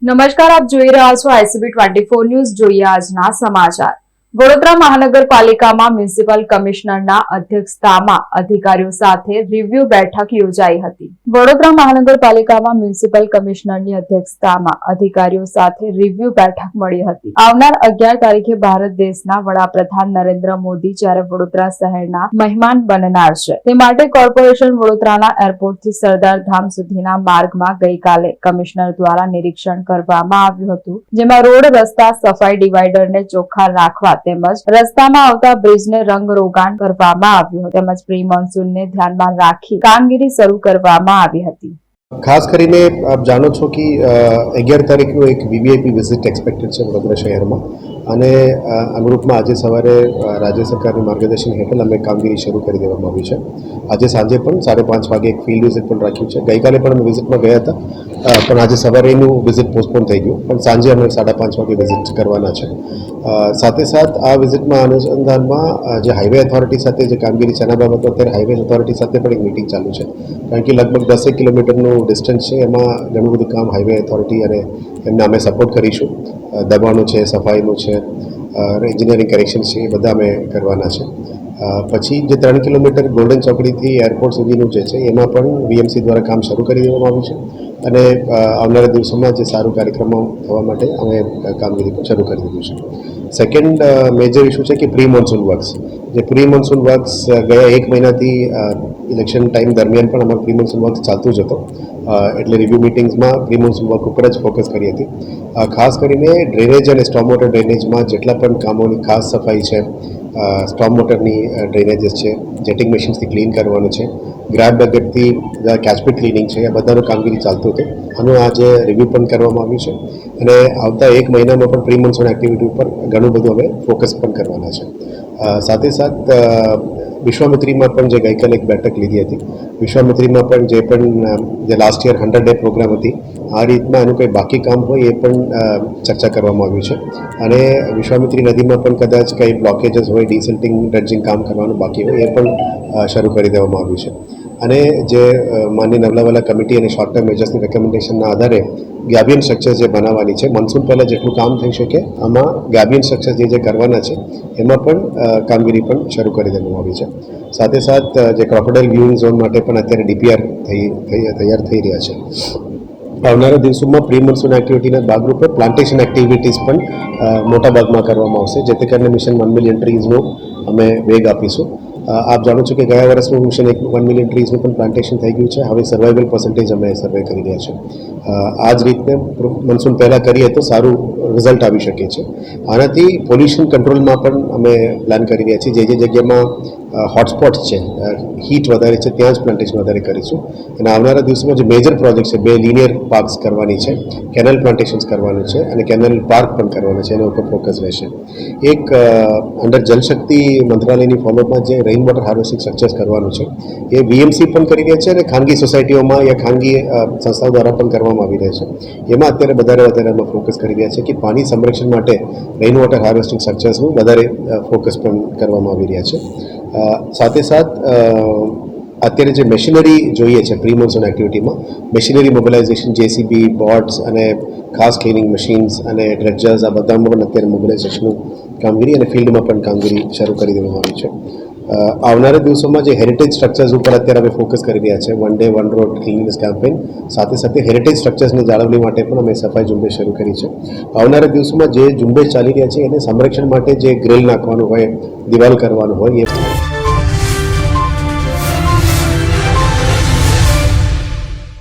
નમસ્કાર, આપ જોઈ રહ્યા છો ICB 24 ન્યૂઝ. જોઈએ આજના સમાચાર. વડોદરા મહાનગરપાલિકામાં મ્યુનિસિપલ કમિશનરના અધ્યક્ષતામાં અધિકારીઓ સાથે રિવ્યુ બેઠક યોજાઈ હતી. વડોદરા મહાનગરપાલિકામાં મ્યુનિસિપલ કમિશનરની અધ્યક્ષતામાં અધિકારીઓ સાથે રિવ્યુ બેઠક મળી હતી. આવનાર 11 તારીખે ભારત દેશના વડાપ્રધાન નરેન્દ્ર મોદી જ્યારે વડોદરા શહેરના મહેમાન બનનાર છે, તે માટે કોર્પોરેશન વડોદરાના એરપોર્ટથી સરદારધામ સુધીના માર્ગમાં ગઈકાલે કમિશનર દ્વારા નિરીક્ષણ કરવામાં આવ્યું હતું, જેમાં રોડ, રસ્તા, સફાઈ, ડિવાઈડરને ચોખ્ખા રાખવા તેમજ રસ્તામાં આવતા બ્રિજને રંગરોગાન કરવામાં આવ્યું હતું, તેમજ પ્રી મોન્સૂનને ધ્યાનમાં રાખી કામગીરી શરૂ કરવામાં આવી હતી. ખાસ કરીને આપ જાણો છો કે 11 તારીખનું એક વીવીઆઈપી વિઝિટ એક્સપેક્ટેડ છે વડોદરા શહેરમાં, અને અનુરૂપમાં આજે સવારે રાજ્ય સરકારની માર્ગદર્શન હેઠળ અમે કામગીરી શરૂ કરી દેવામાં આવી છે. આજે સાંજે પણ 5:30 વાગે એક ફિલ્ડ વિઝિટ પણ રાખ્યું છે. ગઈકાલે પણ અમે વિઝિટમાં ગયા હતા, પણ આજે સવારે એનું વિઝિટ પોસ્ટપોન થઈ ગયું, પણ સાંજે અમે 5:30 વાગે વિઝિટ કરવાના છે. સાથે સાથ આ વિઝિટમાં અનુસંધાનમાં જે હાઈવે ઓથોરિટી સાથે જે કામગીરી છે એના બાબતો અત્યારે હાઈવે ઓથોરિટી સાથે પણ એક મિટિંગ ચાલુ છે, કારણ કે લગભગ 10 કિલોમીટરનું ડિસ્ટન્સ છે. એમાં ઘણું બધું કામ હાઈવે ઓથોરિટી અને એમને અમે સપોર્ટ કરીશું. દબાણનું છે, સફાઈનું છે, એન્જિનિયરિંગ કરેક્શન છે, એ બધા અમે કરવાના છે. પછી જે 3 કિલોમીટર ગોલ્ડન ચોકડીથી એરપોર્ટ સુધીનું જે છે એમાં પણ વીએમસી દ્વારા કામ શરૂ કરી દેવામાં આવ્યું છે, અને આવનારા દિવસોમાં જે સારું કાર્યક્રમો થવા માટે અમે કામગીરી પણ શરૂ કરી દીધું છે. સેકન્ડ મેજર ઇસ્યુ છે કે પ્રી મોન્સૂન વર્ક્સ. જે પ્રી મોન્સૂન વર્ક્સ ગયા 1 મહિનાથી ઇલેક્શન ટાઈમ દરમિયાન પણ અમારું પ્રી મોન્સૂન વર્ક ચાલતું જ હતો, એટલે રિવ્યુ મિટિંગ્સમાં પ્રી મોન્સૂન વર્ક ઉપર જ ફોકસ કરી હતી. ખાસ કરીને ડ્રેનેજ અને સ્ટોર્મ વોટર ડ્રેનેજમાં જેટલા પણ કામોની ખાસ સફાઈ છે, સ્ટોર્મ વોટરની ડ્રેનેજીસ છે, જેટિંગ મશીન્સથી ક્લીન કરવાનું છે, ગ્રાબ બકેટથી કેચપીટ ક્લિનિંગ છે, એ બધાનું કામગીરી ચાલતું હતું. આનું આજે રિવ્યુ પણ કરવામાં આવ્યું છે, અને આવતા 1 મહિનામાં પણ પ્રી મોન્સૂન એક્ટિવિટી ઉપર ઘણું બધું અમે ફોકસ પણ કરવાના છે. સાથે સાથ વિશ્વામિત્રીમાં પણ જે ગઈકાલે એક બેઠક લીધી હતી, વિશ્વામિત્રીમાં પણ જે લાસ્ટ યર 100 ડે પ્રોગ્રામ હતી, આ રીતના એનું કંઈ બાકી કામ હોય એ પણ ચર્ચા કરવામાં આવ્યું છે. અને વિશ્વામિત્રી નદીમાં પણ કદાચ કંઈ બ્લોકેજીસ હોય, ડિસિલ્ટિંગ ડ્રેજિંગ કામ કરવાનું બાકી હોય, એ પણ શરૂ કરી દેવામાં આવ્યું છે. અને જે માનનીય નવલાવાલા કમિટી અને શોર્ટ ટર્મ મેજર્સની રેકમેન્ડેશનના આધારે ગેબિયન સ્ટ્રક્ચર્સ જે બનાવવાની છે, મોન્સૂન પહેલાં જેટલું કામ થઈ શકે આમાં ગેબિયન સ્ટ્રક્ચર્સ જે કરવાના છે એમાં પણ કામગીરી પણ શરૂ કરી દેવામાં આવી છે. સાથે સાથ જે ક્રોકોડાઇલ વ્યુઇંગ ઝોન માટે પણ અત્યારે ડીપીઆર તૈયાર થઈ રહ્યા છે. આવનારા દિવસોમાં પ્રી મોન્સૂન એક્ટિવિટીના ભાગરૂપે પ્લાન્ટેશન એક્ટિવિટીઝ પણ મોટા ભાગમાં કરવામાં આવશે, જેથી કરીને મિશન 1 મિલિયન ટ્રીઝનો અમે વેગ આપીશું. આપ જાણો છો કે ગયા વર્ષનું મિશન 1 મિલિયન ટ્રીઝનું પણ પ્લાન્ટેશન થઈ ગયું છે. હવે સર્વાઇવલ પર્સન્ટેજ અમે સર્વે કરી રહ્યા છીએ. આ જ રીતે મોન્સૂન પહેલાં કરીએ તો સારું રિઝલ્ટ આવી શકે છે. આનાથી પોલ્યુશન કંટ્રોલમાં પણ અમે પ્લાન કરી રહ્યા છીએ. જે જગ્યામાં હોટસ્પોટ્સ છે, હીટ વધારે છે, ત્યાં જ પ્લાન્ટેશન વધારે કરીશું. અને આવનારા દિવસોમાં જે મેજર પ્રોજેક્ટ છે, 2 લિનિયર પાર્ક્સ કરવાની છે, કેનલ પ્લાન્ટેશન્સ કરવાનું છે, અને કેનલ પાર્ક પણ કરવાનું છે, એના ઉપર ફોકસ રહેશે. એક અંડર જલશક્તિ મંત્રાલયની ફોલોઅપમાં જે રેઇન વોટર હાર્વેસ્ટિંગ સ્ટ્રક્ચર્સ કરવાનું છે, એ વીએમસી પણ કરી રહ્યા છે, અને ખાનગી સોસાયટીઓમાં યા ખાનગી સંસ્થાઓ દ્વારા પણ કરવામાં આવી રહ્યા છે. એમાં અત્યારે વધારે અમે ફોકસ કરી રહ્યા છે કે પાણી સંરક્ષણ માટે રેઇન વોટર હાર્વેસ્ટિંગ સ્ટ્રક્ચર્સનું વધારે ફોકસ પણ કરવામાં આવી રહ્યા છે. સાથે સાથ અત્યારે જે મશીનરી જોઈએ છે પ્રી મોન્સૂન એક્ટિવિટીમાં, મશીનરી મોબિલાઇઝેશન, જેસીબી, બોટ્સ અને ખાસ ક્લિનિંગ મશીન્સ અને ડ્રેજર્સ, આ બધામાં પણ અત્યારે મોબિલાઇઝેશનનું કામગીરી અને ફિલ્ડમાં પણ કામગીરી શરૂ કરી દેવામાં આવી છે. આવનારા દિવસોમાં જે હેરિટેજ સ્ટ્રક્ચર્સ ઉપર અત્યારે અમે ફોકસ કરી રહ્યા છે, 1 ડે 1 રોડ ક્લીનનેસ કેમ્પેઇન, સાથે હેરિટેજ સ્ટ્રક્ચર્સની જાળવણી માટે પણ અમે સફાઈ ઝુંબેશ શરૂ કરી છે. આવનારા દિવસોમાં જે ઝુંબેશ ચાલી રહ્યા છે એને સંરક્ષણ માટે જે ગ્રીલ નાખવાનું હોય, દિવાલ કરવાનું હોય, એ